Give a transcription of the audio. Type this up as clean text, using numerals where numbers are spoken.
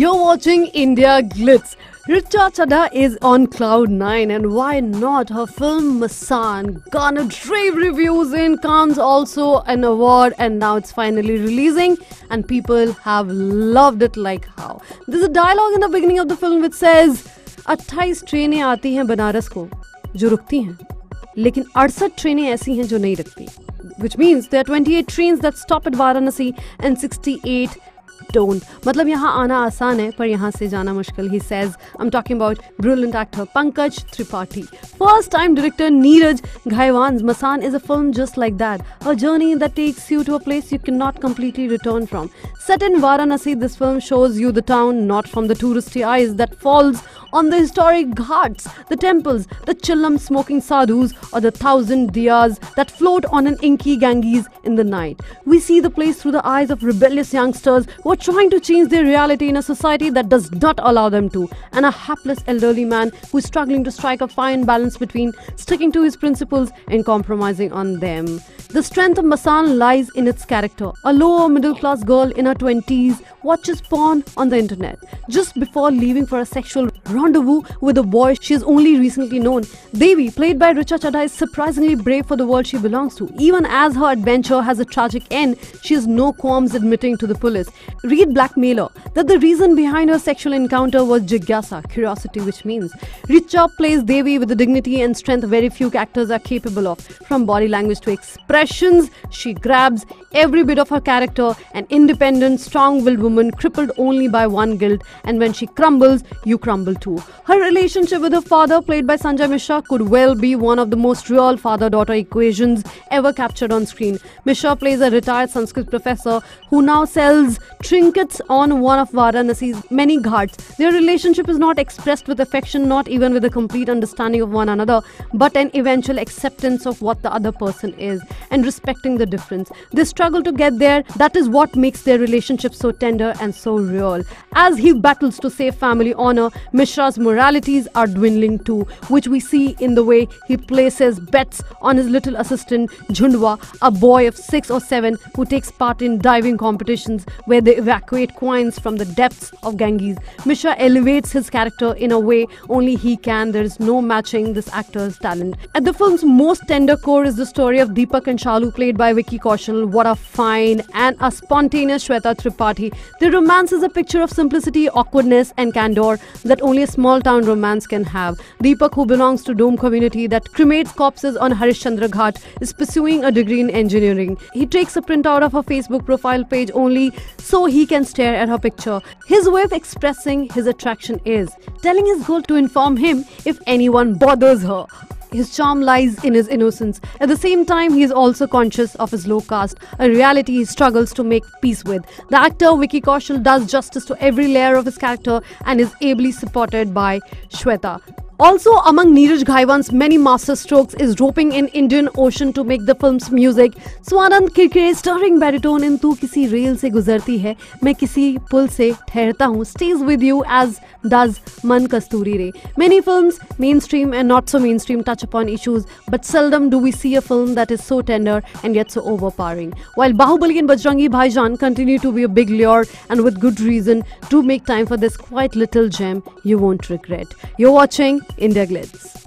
You're watching India Glitz. Richa Chadda is on cloud 9 and why not? Her film Masaan garnered rave reviews in Cannes, also an award, and now it's finally releasing and people have loved it like how. There's a dialogue in the beginning of the film which says 28 ट्रेनें आती हैं बनारस को जो रुकती हैं लेकिन 68 ट्रेनें ऐसी हैं जो नहीं रुकती, which means there are 28 trains that stop at Varanasi and 68 don't. मतलब यहाँ आना आसान है पर यहाँ से जाना मुश्किल. He says, I'm talking about brilliant actor Pankaj Tripathi. First time director Neeraj Ghaywan's Masaan is a film just like that. A journey that takes you to a place you cannot completely return from. Set in Varanasi, this film shows you the town not from the touristy eyes that falls on the historic ghats, the temples, the chillam smoking sadhus or the 1,000 diyas that float on an inky Ganges in the night. We see the place through the eyes of rebellious youngsters who are trying to change their reality in a society that does not allow them to, and a hapless elderly man who is struggling to strike a fine balance between sticking to his principles and compromising on them. The strength of Masaan lies in its character. A lower middle class girl in her 20s watches porn on the internet. Just before leaving for a sexual rendezvous with a boy she has only recently known, Devi, played by Richa Chadda, is surprisingly brave for the world she belongs to. Even as her adventure has a tragic end, she has no qualms admitting to the police. Read blackmailer that the reason behind her sexual encounter was jigyasa, curiosity, which means Richa plays Devi with the dignity and strength very few actors are capable of. From body language to expressions, she grabs every bit of her character, an independent, strong-willed woman crippled only by one guilt, and when she crumbles, you crumble too. Her relationship with her father, played by Sanjay Mishra, could well be one of the most real father-daughter equations ever captured on screen. Mishra plays a retired Sanskrit professor who now sells trinkets on one of Varanasi's many ghats. Their relationship is not expressed with affection, not even with a complete understanding of one another, but an eventual acceptance of what the other person is and respecting the difference. They struggle to get there. That is what makes their relationship so tender and so real. As he battles to save family honor, Mishra's moralities are dwindling too, which we see in the way he places bets on his little assistant Jhundwa, a boy of 6 or 7 who takes part in diving competitions where they evacuate coins from the depths of Ganges. Mishra elevates his character in a way only he can. There is no matching this actor's talent. At the film's most tender core is the story of Deepak and Shalu, played by Vicky, Kaushal. What a fine and a spontaneous Shweta Tripathi. The romance is a picture of simplicity, awkwardness and candor that only a small town romance can have. Deepak, who belongs to Dome community that cremates corpses on Harishchandra Ghat, is pursuing a degree in engineering. He takes a printout of her Facebook profile page only so he can stare at her picture. His way of expressing his attraction is telling his girl to inform him if anyone bothers her. His charm lies in his innocence. At the same time, he is also conscious of his low caste, a reality he struggles to make peace with. The actor Vicky Kaushal does justice to every layer of his character and is ably supported by Shweta. Also among Neeraj Ghaywan's many master strokes is roping in Indian Ocean to make the film's music. Swanand Kirke's stirring baritone in Tu Kisi Rail Se Guzarti Hai, Main Kisi Pul Se Thehrta Hu stays with you, as does Man Kasturi Re. Many films, mainstream and not so mainstream, touch upon issues, but seldom do we see a film that is so tender and yet so overpowering. While Bahubali and Bajrangi Bhaijaan continue to be a big lure, and with good reason, do make time for this quite little gem you won't regret. You're watching India Glitz.